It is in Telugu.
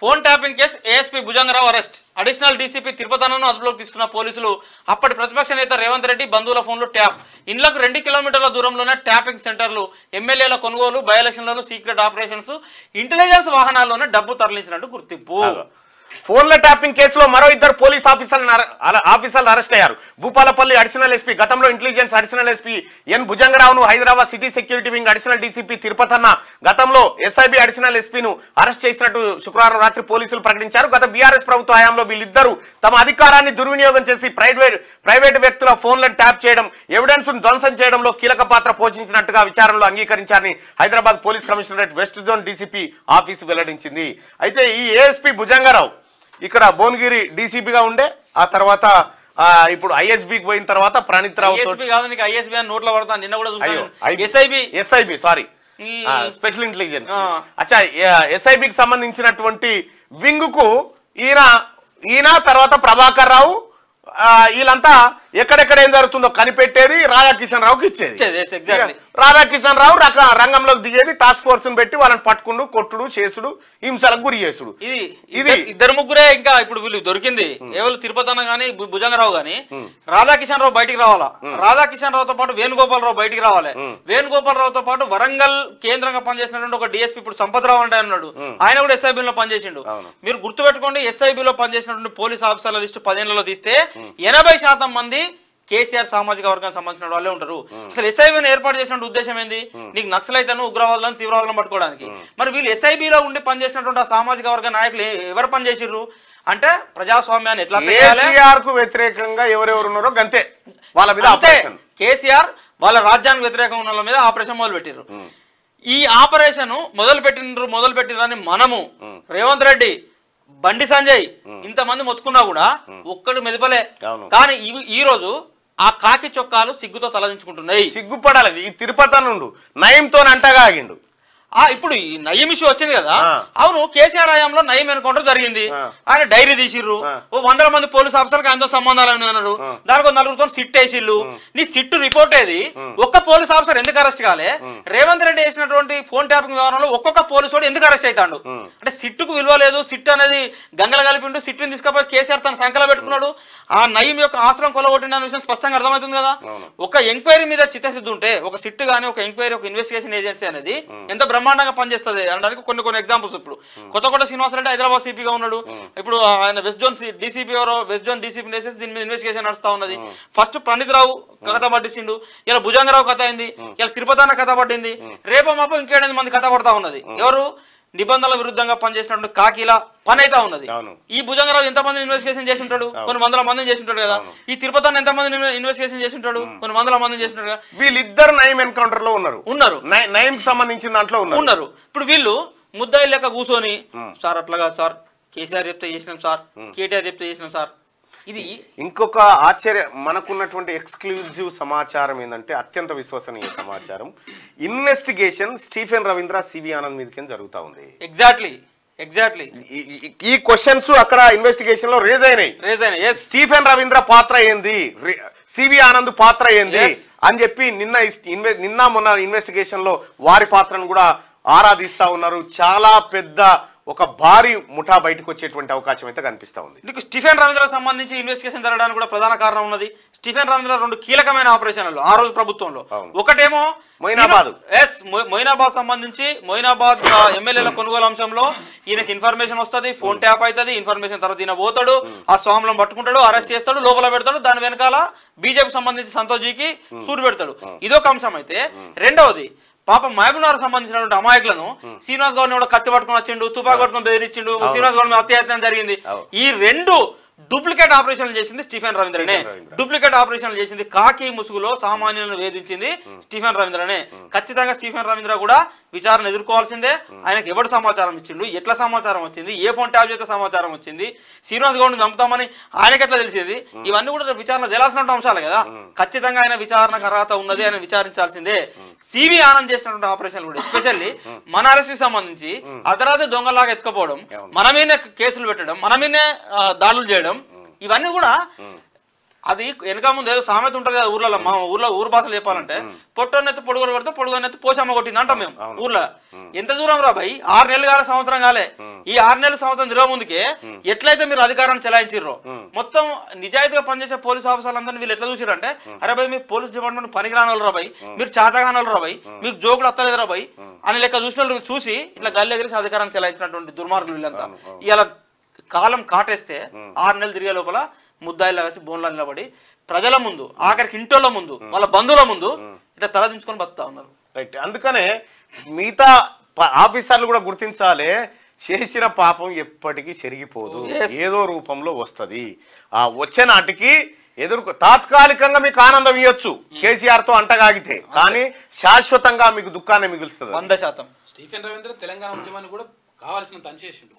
Phone tapping case ASP Bhujangarao arrest. Additional DCP తిరుపతన్నను అదుపులోకి తీసుకున్న పోలీసులు అప్పటి ప్రతిపక్ష నేత రేవంత్ రెడ్డి బంధువుల ఫోన్లు ట్యాప్. ఇండ్లకు 2 కిలోమీటర్ల దూరంలోనే ట్యాపింగ్ సెంటర్లు, ఎమ్మెల్యేల కొనుగోలు, బై ఎలక్షన్లను, సీక్రెట్ ఆపరేషన్స్, ఇంటెలిజెన్స్ వాహనాల్లోనే డబ్బు తరలించినట్టు గుర్తింపు. ఫోన్ల ట్యాపింగ్ కేసులో మరో 2 పోలీస్ ఆఫీసర్లు అరెస్ట్ అయ్యారు. భూపాలపల్లి అడిషనల్ ఎస్పీ, గతంలో ఇంటెలిజెన్స్ అడిషనల్ ఎస్పీ ఎన్ భుజంగరావును, Hyderabad city security wing additional DCP Tirupatanna గతంలో ఎస్ఐబి అడిషనల్ ఎస్పీను అరెస్ట్ చేసినట్టు శుక్రవారం రాత్రి పోలీసులు ప్రకటించారు. గత బీఆర్ఎస్ ప్రభుత్వ హయాంలో వీళ్ళిద్దరూ తమ అధికారాన్ని దుర్వినియోగం చేసి ప్రైవేట్ వ్యక్తుల ఫోన్లను ట్యాప్ చేయడం, ఎవిడెన్స్ ను ధ్వంసం చేయడంలో కీలక పాత్ర పోషించినట్టుగా విచారణలో అంగీకరించారని Hyderabad police commissionerate west zone DCP office వెల్లడించింది. అయితే ఈ ఏఎస్పీ భుజంగరావు ఇక్కడ భువనగిరి డీసీపీగా ఉండే, ఆ తర్వాత ఇప్పుడు ఐఎస్బీకి పోయిన తర్వాత ప్రణీత్ రావు ఎస్ఐబి సారీ స్పెషల్ ఇంటెలిజెన్స్ అచ్చా ఎస్ఐబికి సంబంధించినటువంటి వింగ్ కు ఈయన తర్వాత ప్రభాకర్ రావు వీళ్ళంతా ఎక్కడెక్కడ ఏం జరుగుతుందో కనిపెట్టేది రాధాకిషన్ రావుకి ఇచ్చేది. రాధాకిషన్ రావు రంగంలోకి దిగేది, టాస్క్ ఫోర్స్ పెట్టి వాళ్ళని పట్టుకుండు, కొట్టుడు, చేసుడు, హింసలకు గురి చేసుడు. ఇది 2-3 ఇంకా ఇప్పుడు వీళ్ళు దొరికింది. ఎవరు తిరుపతన్న గానీ భుజంగరావు గానీ రాధాకిషన్ రావు బయటికి రావాలా, రాధాకిషన్ రావుతో పాటు వేణుగోపాలరావు బయటికి రావాలి, వేణుగోపాలరావుతో పాటు వరంగల్ కేంద్రంగా పనిచేసినటువంటి ఒక డిఎస్పీ ఇప్పుడు సంపత్రావు అంటే అన్నాడు, ఆయన కూడా ఎస్ఐబిలో పనిచేసిండు. మీరు గుర్తుపెట్టుకోండి, ఎస్ఐబిలో పనిచేసినటువంటి పోలీస్ ఆఫీసర్ల లిస్టు 10 ఏళ్లలో తీస్తే 80% మంది కేసీఆర్ సామాజిక వర్గానికి సంబంధించిన వాళ్ళే ఉంటారు. అసలు ఎస్ఐబిని ఏర్పాటు చేసిన ఉద్దేశం ఏంది? నీకు నక్సలైట్లను, ఉగ్రవాదులను, తీవ్రవాదులను పట్టుకోవడానికి. మరి వీళ్ళు ఎస్ఐబిలో ఉండి పనిచేసినటువంటి ఆ సామాజిక వర్గ నాయకులు ఎవరు పనిచేసిర్రు అంటే ప్రజాస్వామ్యాన్ని ఎట్లా వ్యతిరేకంగా ఎవరెవరు ఉన్నారో గంతే వాళ్ళ మీద కేసీఆర్ వాళ్ళ రాజ్యానికి వ్యతిరేకంగా ఉన్న వాళ్ళ మీద ఆపరేషన్ మొదలు పెట్టిర్రు. ఈ ఆపరేషన్ మొదలు పెట్టినని మనము రేవంత్ రెడ్డి, బండి సంజయ్ ఇంతమంది మొత్తుకున్నా కూడా ఒక్కడు మెదపలే. కానీ ఈ రోజు ఆ కాకి చొక్కాలు సిగ్గుతో తలదించుకుంటున్నాయి. సిగ్గుపడాలి. ఈ తిరుపతి నుండు నయంతో అంటగా ఆగిండు. ఇప్పుడు ఈ నయం ఇష్యూ వచ్చింది కదా, అవును కేసీఆర్ హయాంలో నయం ఎన్కౌంటర్ జరిగింది, ఆయన డైరీ తీసిర్రు, 100 మంది పోలీస్ ఆఫీసర్లకు ఆయనతో సంబంధాలు అన్నారు, దానికి 4 సిట్ వేసిల్లు. నీ సిట్ రిపోర్ట్ ఏది? ఒక్క పోలీస్ ఆఫీసర్ ఎందుకు అరెస్ట్ కాలే? రేవంత్ రెడ్డి వేసినటువంటి ఫోన్ ట్యాపింగ్ వ్యవహారంలో ఒక్కొక్క పోలీసు వాడు ఎందుకు అరెస్ట్ అవుతాడు? అంటే సిట్టుకు విలువ లేదు, సిట్ అనేది గంగల కలిపిండు, సిట్టుని తీసుకపోయి కేసీఆర్ తన సంఖ్యలో పెట్టుకున్నాడు. ఆ నయం యొక్క ఆశ్రమం కొలగొట్టిన విషయం స్పష్టంగా అర్థమవుతుంది కదా. ఒక ఎంక్వైరీ మీద చిత్తశుద్ధి ఉంటే ఒక సిట్ గానీ, ఒక ఎంక్వైరీ, ఒక ఇన్వెస్టిగేషన్ ఏజెన్సీ అనేది ఎంత బ్రహ్మాండంగా పనిచేస్తుంది అనడానికి కొన్ని ఎగ్జాంపుల్స్. ఇప్పుడు కొత్తకోట శ్రీనివాసరెడ్డి హైదరాబాద్ సిపిగా ఉన్నాడు, ఇప్పుడు ఆయన west zone DCP west zone DCP వేసేసి దీని మీద ఇన్వెస్టిగేషన్ నడుస్తా ఉన్నది. ఫస్ట్ ప్రణీత్ రావు కథ పట్టించిండు, ఇలా భుజంగరావు కథ అయింది, ఇలా తిరుపతన్న కథ పట్టింది, రేపో మాపో ఇంకేడైంది మంది కథ పడతా ఉన్నది. ఎవరు నిబంధనల విరుద్ధంగా పనిచేసినటువంటి కాకిలా పని అయితే ఉన్నది. ఈ భుజంగరావు ఎంతమంది ఇన్వెస్టిగేషన్ చేసి ఉంటాడు? కొన్ని 100 మందిని చేసి ఉంటాడు కదా. ఈ తిరుపతన్న ఎంతమంది ఇన్వెస్టిగేషన్ చేసి ఉంటాడు? కొన్ని 100 మందిని చేసి ఉంటాడు కదా. వీళ్ళిద్దరు నయం ఎన్కౌంటర్ లో ఉన్నారు, నయం సంబంధించిన దాంట్లో ఉన్నారు. ఇప్పుడు వీళ్ళు ముద్దాయి లెక్క కూర్చొని, సార్ అట్లాగా సార్, కేసీఆర్ చెప్తే చేసినాం సార్, కేటీఆర్ చెప్తే చేసినాం సార్. ఇది ఇంకొక ఆశ్చర్య మనకున్నటువంటి ఎక్స్క్లూజివ్ సమాచారం ఏంటంటే, అత్యంత విశ్వసనీయ సమాచారం, investigation Stephen Ravindra, CV Anand మీదకి జరుగుతా ఉంది. ఎగ్జాక్ట్లీ ఈ క్వశ్చన్స్ అక్కడ ఇన్వెస్టిగేషన్ లో రేజ్ అయినాయి. స్టీఫెన్ రవీంద్ర పాత్ర ఏంది, సివి ఆనంద్ పాత్ర ఏంది అని చెప్పి నిన్న మొన్న ఇన్వెస్టిగేషన్ లో వారి పాత్రను కూడా ఆరాధిస్తా ఉన్నారు. చాలా పెద్ద ఒక భారీ ముఠా బయటకు వచ్చేటువంటి అవకాశం అయితే కనిపిస్తా ఉంది. నీకు స్టీఫెన్ రవీంద్రకు సంబంధించి ఇన్వెస్టిగేషన్ జరగడానికి కూడా ప్రధాన కారణం ఉన్నది. స్టీఫెన్ రవీంద్ర 2 కీలకమైన ఆపరేషన్లు ఆ రోజు ప్రభుత్వంలో. ఒకటేమో మొయినాబాద్ సంబంధించి మొయినాబాద్ ఎమ్మెల్యేల కొనుగోలు అంశంలో ఈయనకి ఇన్ఫర్మేషన్ వస్తుంది, ఫోన్ ట్యాప్ అవుతుంది, ఇన్ఫర్మేషన్ తర్వాత ఈయన పోతాడు, ఆ స్వామిలో పట్టుకుంటాడు, అరెస్ట్ చేస్తాడు, లోపల పెడతాడు, దాని వెనకాల బీజేపీ సంబంధించి సంతోష్ జీకి సూటు పెడతాడు. ఇదొక అంశం అయితే, రెండవది పాపం మహబూబ్నగర్ సంబంధించినటువంటి అమాయకులను శ్రీనివాస్ గౌడ్ కూడా కత్తి పట్టుకుని వచ్చిండు, తుపాకి పట్టుకుని బెదిరించిండు, శ్రీనివాస్ గౌడ్ మీద హత్యాయత్నం జరిగింది. ఈ 2 డూప్లికేట్ ఆపరేషన్లు చేసింది స్టీఫెన్ రవీంద్రనే. డూప్లికేట్ ఆపరేషన్లు చేసింది, కాకి ముసుగులో సామాన్యులను వేధించింది స్టీఫెన్ రవీంద్రనే. ఖచ్చితంగా స్టీఫెన్ రవీంద్ర కూడా విచారణ ఎదుర్కోవాల్సిందే. ఆయనకు ఎవరు సమాచారం ఇచ్చిండు, ఎట్లా సమాచారం వచ్చింది, ఏ ఫోన్ ట్యాప్ చేస్తే సమాచారం వచ్చింది, శ్రీనివాస్ గౌడ్ని చంపుతామని ఆయనకి ఎట్లా తెలిసేది, ఇవన్నీ కూడా విచారణ చేయాల్సిన అంశాలు కదా. ఖచ్చితంగా ఆయన విచారణకు అర్హత ఉన్నది, ఆయన విచారించాల్సిందే. సివి ఆనంద్ చేసినటువంటి ఆపరేషన్ కూడా ఎస్పెషల్లీ మన అరెస్ట్ సంబంధించి అర్ధరాత్రి దొంగలాగా ఎత్తుకపోవడం, మన మీదనే కేసులు పెట్టడం, మన మీదనే దాడులు చేయడం, ఇవన్నీ కూడా అది వెనక ముందు ఏదో సామెత ఉంటది కదా ఊర్లలో, మా ఊరు భాషలు చెప్పాలంటే పొట్టనెత్తి పొడుగులు కొడితే పొడుగునెత్తి పోషమ్మ కొట్టింది అంటాం మేము ఊర్లో. ఎంత దూరం రా భయ్, 6 నెలలు కాలే, సంవత్సరం కాలే. ఈ 6 నెలల సంవత్సరం తిరగ ముందుకే ఎట్లయితే మీరు అధికారాన్ని చెలాయించారో, మొత్తం నిజాయితీగా పనిచేసే పోలీస్ ఆఫీసర్లందరినీ వీళ్ళు ఎట్లా చూసారంటే, అరే భయ్ మీ పోలీస్ డిపార్ట్మెంట్ పనికిరాని వాళ్ళు రా భయ్, మీరు చేతగాని వాళ్ళు రా భయ్, మీకు జోకులు వస్తలేదు రా భయ్ అని లెక్క చూసిన వాళ్ళు చూసి ఇట్లా గల్లి ఎగిరేసి అధికారాన్ని చెలాయించినటువంటి దుర్మార్గులు వీళ్ళంతా. ఇలా కాలం కాటేస్తే 6 నెలలు తిరిగే లోపల ముద్దాయిలా వచ్చి బోన్లా నిలబడి ప్రజల ముందు, ఆఖరికి ఇంటోళ్ళ ముందు, వాళ్ళ బంధువుల ముందు ఇట్లా తలదించుకొని బతుకుతా ఉన్నారు. రైట్. అందుకనే మిగతా ఆఫీసర్లు కూడా గుర్తించాలి, చేసిన పాపం ఎప్పటికీ చెరిగిపోదు, ఏదో రూపంలో వస్తుంది. ఆ వచ్చే నాటికి తాత్కాలికంగా మీకు ఆనందం ఇవ్వచ్చు కేసీఆర్ తో అంటగాగితే, కానీ శాశ్వతంగా మీకు దుఃఖాన్ని మిగులుస్తుంది. 100%. స్టీఫెన్ రవీంద్ర తెలంగాణ ఉద్యమాన్ని కూడా కావాల్సిన పని చేసిండు.